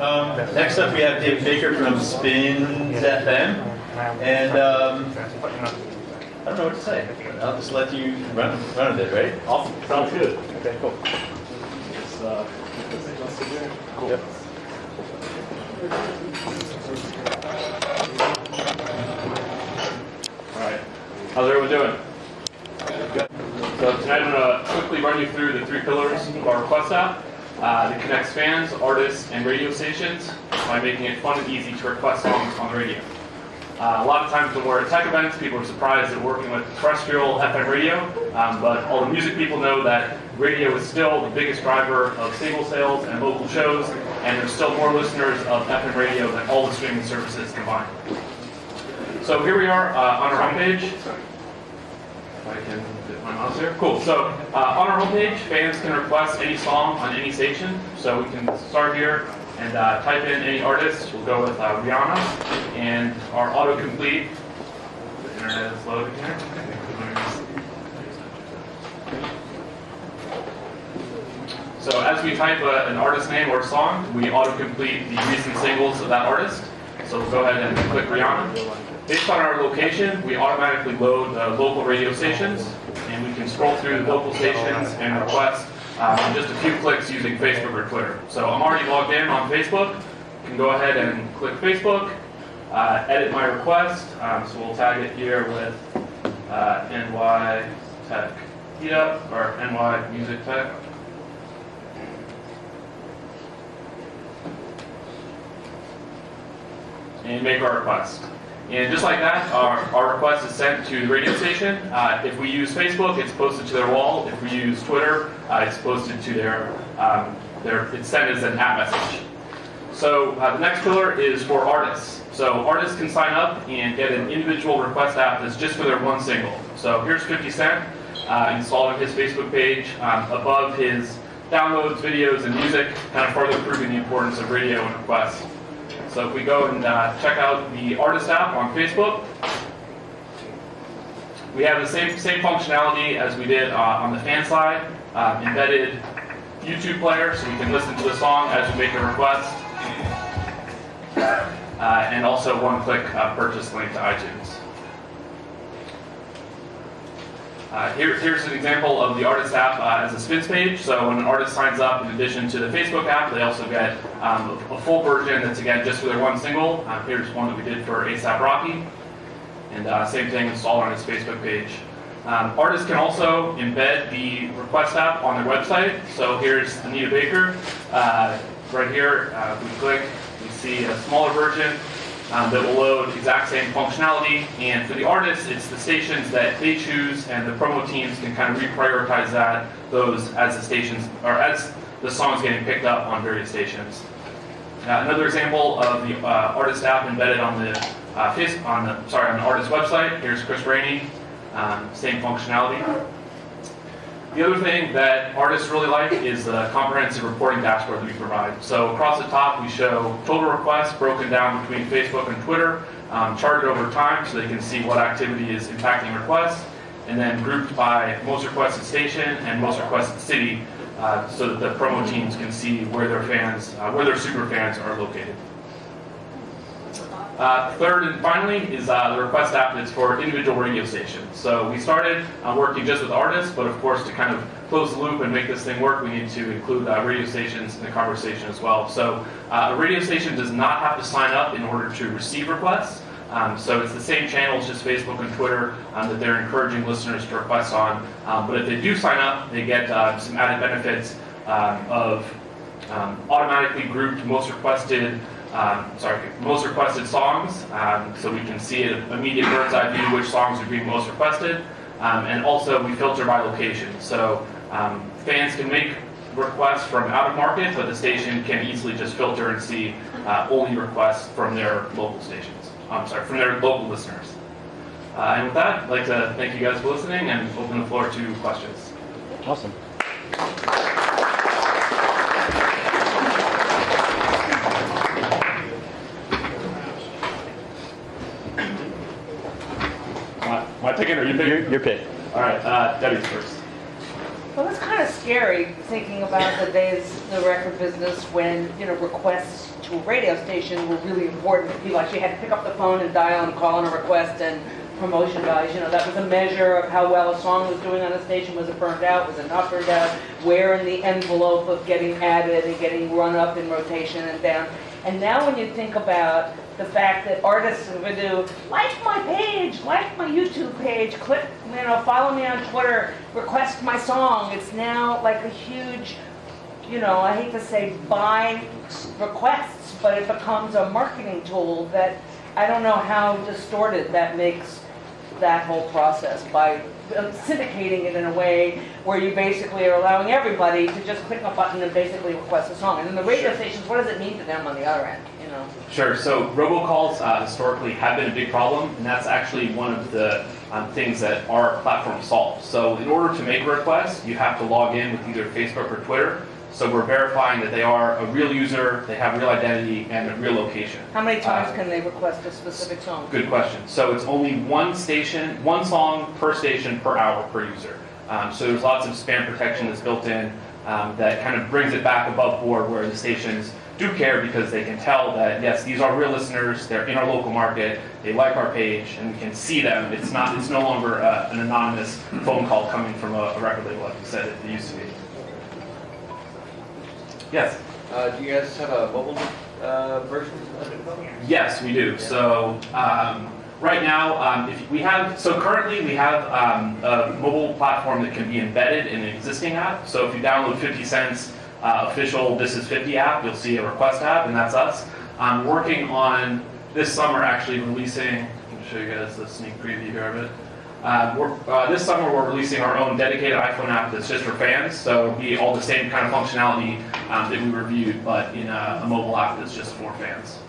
Next up, we have David Baker from SpinsFM, and I don't know what to say. I'll just let you run with it, right? Awesome. Sounds good. Okay, cool. Cool. Yep. All right. How's everyone doing? Good. So tonight I'm going to quickly run you through the 3 pillars of our request app that connects fans, artists, and radio stations by making it fun and easy to request songs on the radio. A lot of times when we're at tech events, people are surprised that we're working with terrestrial FM radio, but all the music people know that radio is still the biggest driver of stable sales and local shows, and there's still more listeners of FM radio than all the streaming services combined. So here we are on our homepage. If I can get my mouse here. Cool. So on our homepage, fans can request any song on any station. So we can start here and type in any artist. We'll go with Rihanna, and our autocomplete. The internet is loading here. So as we type an artist name or song, we autocomplete the recent singles of that artist. So we'll go ahead and click Rihanna. Based on our location, we automatically load local radio stations, and we can scroll through the local stations and request in just a few clicks using Facebook or Twitter. So I'm already logged in on Facebook. You can go ahead and click Facebook, edit my request. So we'll tag it here with NY Tech Meetup or NY Music Tech. And make our request. And just like that, our request is sent to the radio station. If we use Facebook, it's posted to their wall. If we use Twitter, it's posted to their it's sent as an app message. So the next pillar is for artists. So artists can sign up and get an individual request app that's just for their one single. So here's 50 Cent installed on his Facebook page above his downloads, videos, and music, kind of further proving the importance of radio and requests. So if we go and check out the artist app on Facebook, we have the same functionality as we did on the fan side, embedded YouTube player, so we can listen to the song as we make a request, and also one-click purchase link to iTunes. Here's an example of the artist app as a Spins page. So when an artist signs up, in addition to the Facebook app, they also get a full version that's, again, just for their one single. Here's one that we did for A$AP Rocky. And same thing installed on his Facebook page. Artists can also embed the request app on their website. So here's Anita Baker. Right here, if we click, we see a smaller version that will load exact same functionality, and for the artists, it's the stations that they choose, and the promo teams can kind of reprioritize those as the stations or as the songs getting picked up on various stations. Another example of the artist app embedded on the on the artist website. Here's Chris Rainey, same functionality. The other thing that artists really like is the comprehensive reporting dashboard that we provide. So across the top, we show total requests broken down between Facebook and Twitter, charted over time so they can see what activity is impacting requests, and then grouped by most requested station and most requested city so that the promo teams can see where their fans, where their super fans are located. Third and finally is the request app that's for individual radio stations. So we started working just with artists, but of course to kind of close the loop and make this thing work, we need to include radio stations in the conversation as well. So a radio station does not have to sign up in order to receive requests. So it's the same channels, just Facebook and Twitter, that they're encouraging listeners to request on. But if they do sign up, they get some added benefits of automatically grouped most requested songs, so we can see an immediate bird's eye view which songs are being most requested, and also we filter by location. So fans can make requests from out of market, but the station can easily just filter and see only requests from their local stations. From their local listeners. And with that, I'd like to thank you guys for listening and open the floor to questions. Awesome. Am I picking or you picking? Your pick. All right, Debbie's first. Well, let's kind kind of scary thinking about the days in the record business when, requests to a radio station were really important. People actually had to pick up the phone and dial and call in a request, and promotion values, that was a measure of how well a song was doing on the station. Was it burned out? Was it not burned out? Where in the envelope of getting added and getting run up in rotation and down. And now when you think about the fact that artists would do, like my page, like my YouTube page, click, follow me on Twitter, request my song. It's now like a huge, I hate to say buy requests, but it becomes a marketing tool that I don't know how distorted that makes that whole process by syndicating it in a way where you basically are allowing everybody to just click a button and basically request a song. And then the radio stations, what does it mean to them on the other end? Sure. So robocalls historically have been a big problem, and that's actually one of the things that our platform solves. So in order to make a request, you have to log in with either Facebook or Twitter. So we're verifying that they are a real user, they have real identity, and a real location. How many times can they request a specific song? Good question. So it's only one song per station per hour per user. So there's lots of spam protection that's built in that kind of brings it back above board where the stations do care because they can tell that, yes, these are real listeners, they're in our local market, they like our page, and we can see them. It's no longer an anonymous phone call coming from a record label like you said it used to be. Yes? Do you guys have a mobile version of it? Yes, we do. So right now, currently we have a mobile platform that can be embedded in an existing app. So if you download 50 Cent's official This Is 50 app, you'll see a request tab, and that's us. I'm working on this summer actually releasing, I'll show you guys the sneak preview here of it. This summer we're releasing our own dedicated iPhone app that's just for fans, so it'll be all the same kind of functionality that we reviewed, but in a mobile app that's just for fans.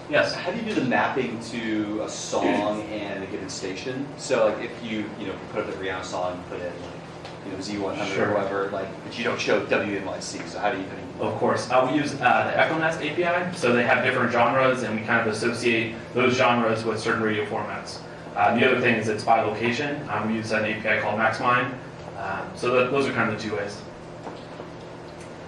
Yes? How do you do the mapping to a song and a given station? So like if you put up the Rihanna song and put in Z100 Sure. or whatever, but you don't show WNYC, so how do you Of course. We use the Echo Nest API, so they have different genres, and we kind of associate those genres with certain radio formats. The other thing is it's by location. We use an API called MaxMine. Those are kind of the two ways.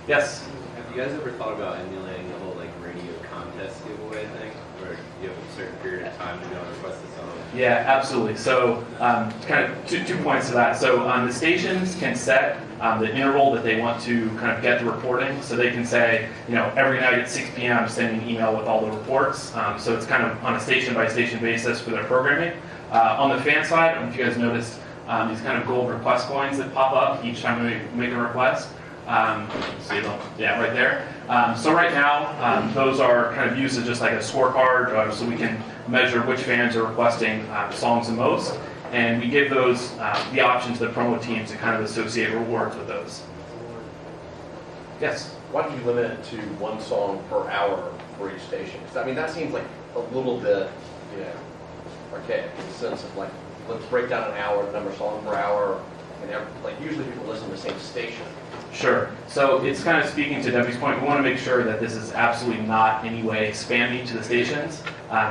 Yes? Have you guys ever thought about emulating the whole radio contest giveaway thing, where you have a certain period of time to go and request a song? Yeah, absolutely. So kind of two points to that. So the stations can set the interval that they want to kind of get the reporting. So they can say, every night at 6 p.m. I'm sending an email with all the reports. So it's kind of on a station-by-station basis for their programming. On the fan side, I don't know if you guys noticed these kind of gold request coins that pop up each time we make a request. See them? Yeah, right there. So right now, those are kind of used as just like a scorecard, so we can measure which fans are requesting songs the most, and we give those the option to the promo teams to kind of associate rewards with those. Yes? Why don't you limit it to one song per hour for each station? Because that seems like a little bit, archaic in the sense of let's break down an hour, the number of songs per hour, and usually people listen to the same station. Sure. So it's kind of speaking to Debbie's point. We want to make sure that this is absolutely not in any way spammy to the stations.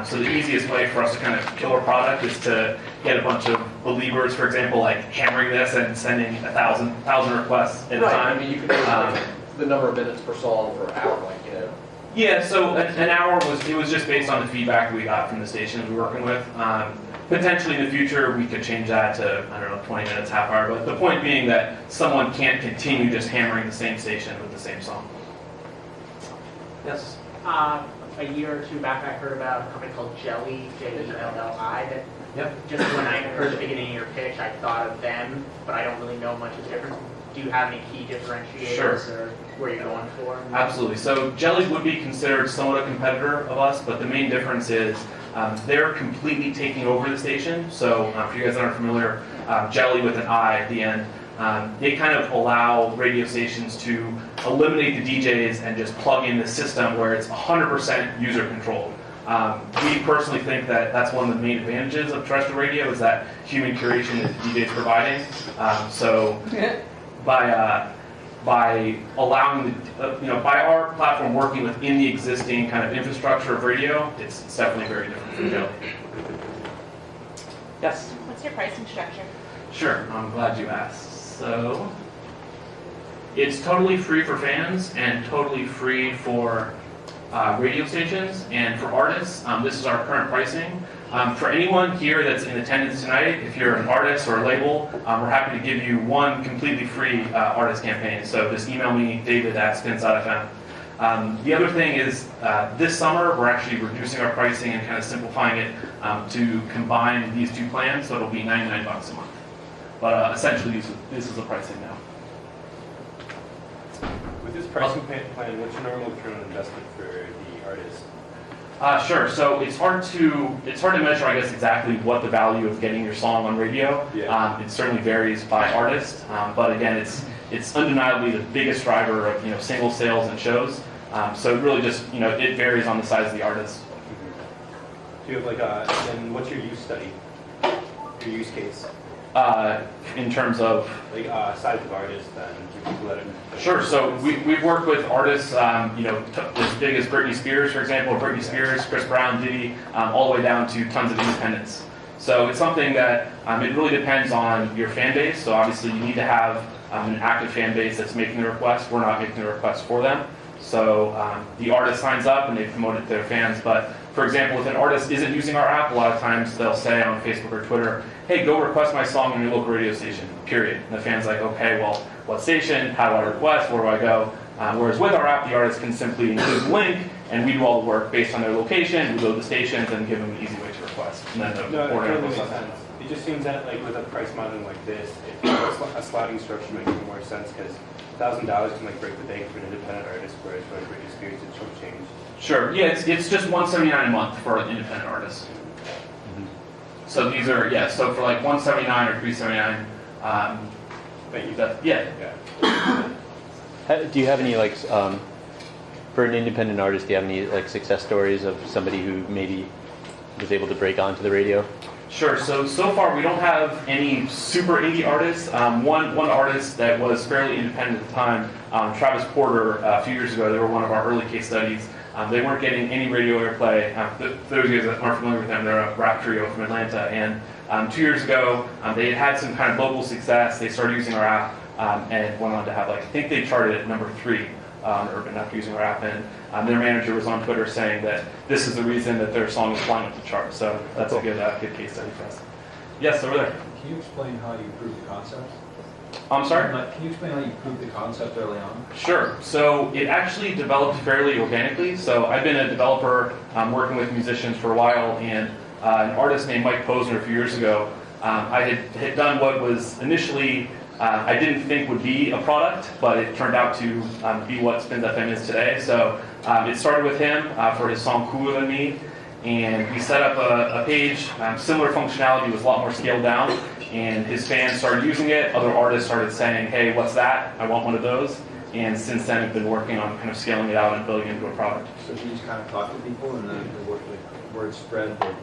So the easiest way for us to kind of kill our product is to get a bunch of believers, for example, hammering this and sending 1,000 requests at a time. You could do the number of minutes per song per hour, Yeah. So an hour was just based on the feedback that we got from the stations we're working with. Potentially in the future, we could change that to, 20 minutes, half hour. But the point being that someone can't continue just hammering the same station with the same song. Yes? A year or two back, I heard about a company called Jelly, Jelli, that Yep. just when I heard the beginning of your pitch, I thought of them, but I don't really know much of the difference. Do you have any key differentiators Sure. or where you're going for? Absolutely. So Jelly would be considered somewhat a competitor of us, but the main difference is they're completely taking over the station. So if you guys aren't familiar, Jelly with an I at the end, they kind of allow radio stations to eliminate the DJs and just plug in the system where it's 100% user controlled. We personally think that that's one of the main advantages of terrestrial radio is that human curation that the DJ is providing. By allowing by our platform working within the existing kind of infrastructure of radio, it's definitely very different from Jelly. Yes? What's your pricing structure? Sure, I'm glad you asked. So, it's totally free for fans and totally free for radio stations, and for artists, this is our current pricing. For anyone here that's in attendance tonight, if you're an artist or a label, we're happy to give you one completely free artist campaign. So just email me, david@spins.fm. The other thing is, this summer, we're actually reducing our pricing and kind of simplifying it to combine these two plans, so it'll be $99 a month. But essentially, this is the pricing now. With this pricing plan, what's your normal return on investment for the artist? Sure. So it's hard to measure, I guess, exactly what the value of getting your song on radio. Yeah. It certainly varies by artist, but again, it's undeniably the biggest driver of single sales and shows. So it really just it varies on the size of the artist. Do you have and what's your use study? Your use case? In terms of size of artist and people that are... Sure. So we've worked with artists, as big as Britney Spears, for example, Britney Spears, Chris Brown, Diddy, all the way down to tons of independents. So it's something that it really depends on your fan base. So obviously you need to have an active fan base that's making the request. We're not making the request for them. So the artist signs up and they promote it to their fans. But for example, if an artist isn't using our app, a lot of times they'll say on Facebook or Twitter, hey, go request my song on your local radio station, period. And the fan's like, okay, well, what station? How do I request? Where do I go? Whereas with our app, the artist can simply include the link, and we do all the work based on their location. We load the stations and give them an easy way to request. And then No, it order totally goes makes on. sense. It just seems that with a price modeling like this, a sliding structure makes more sense because $1,000 can break the bank for an independent artist, whereas for Britney Spears, it's chump change. Sure. Yeah, it's just $179 a month for an independent artist. So these are So for $179 or $379. Thank you. Do you have any for an independent artist? Do you have any success stories of somebody who maybe was able to break onto the radio? Sure. So far we don't have any super indie artists. One artist that was fairly independent at the time, Travis Porter, a few years ago, they were one of our early case studies. They weren't getting any radio airplay. Those of you that aren't familiar with them, they're a rap trio from Atlanta. And 2 years ago, they had some kind of local success. They started using our app and went on to have I think they charted at number 3 on Urban after using our app. And their manager was on Twitter saying that this is the reason that their song is flying up the chart. So that's a good case study for us. Yes, over there. Can you explain how you proved the concept? I'm sorry? Can you explain how you proved the concept early on? Sure. So it actually developed fairly organically. So I've been a developer working with musicians for a while, and an artist named Mike Posner a few years ago, I had done what was initially I didn't think would be a product, but it turned out to be what SpinsFM is today. So it started with him for his song Cooler Than Me, and we set up a page, similar functionality, was a lot more scaled down, and his fans started using it. Other artists started saying, hey, what's that? I want one of those. And since then, I've been working on kind of scaling it out and building it into a product. So you just kind of talk to people and then the word spread that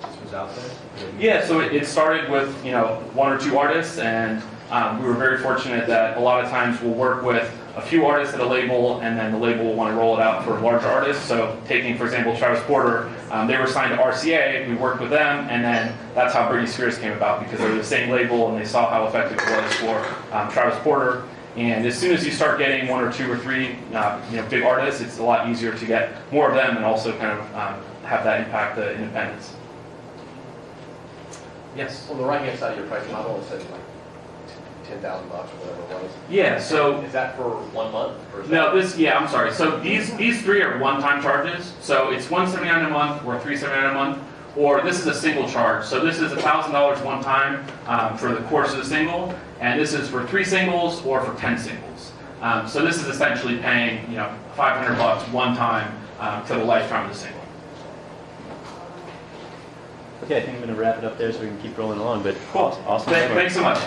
this was out there? Yeah, so it started with 1 or 2 artists, and we were very fortunate that a lot of times we'll work with a few artists at a label, and then the label will want to roll it out for larger artists. So taking, for example, Travis Porter, they were signed to RCA, we worked with them, and then that's how Britney Spears came about, because they were the same label and they saw how effective it was for Travis Porter. And as soon as you start getting 1 or 2 or 3 big artists, it's a lot easier to get more of them and also kind of have that impact the independence. Yes? On the right-hand side of your price model, it says $10,000 or whatever it was. Yeah, so... Is that for 1 month? Or is No, that... I'm sorry. So these 3 are one-time charges. So it's $179 a month or $379 a month, or this is a single charge. So this is $1,000 one time for the course of the single, and this is for 3 singles or for 10 singles. So this is essentially paying $500 one time to the lifetime of the single. Okay, I think I'm going to wrap it up there so we can keep rolling along. But Cool. awesome. Thanks so much.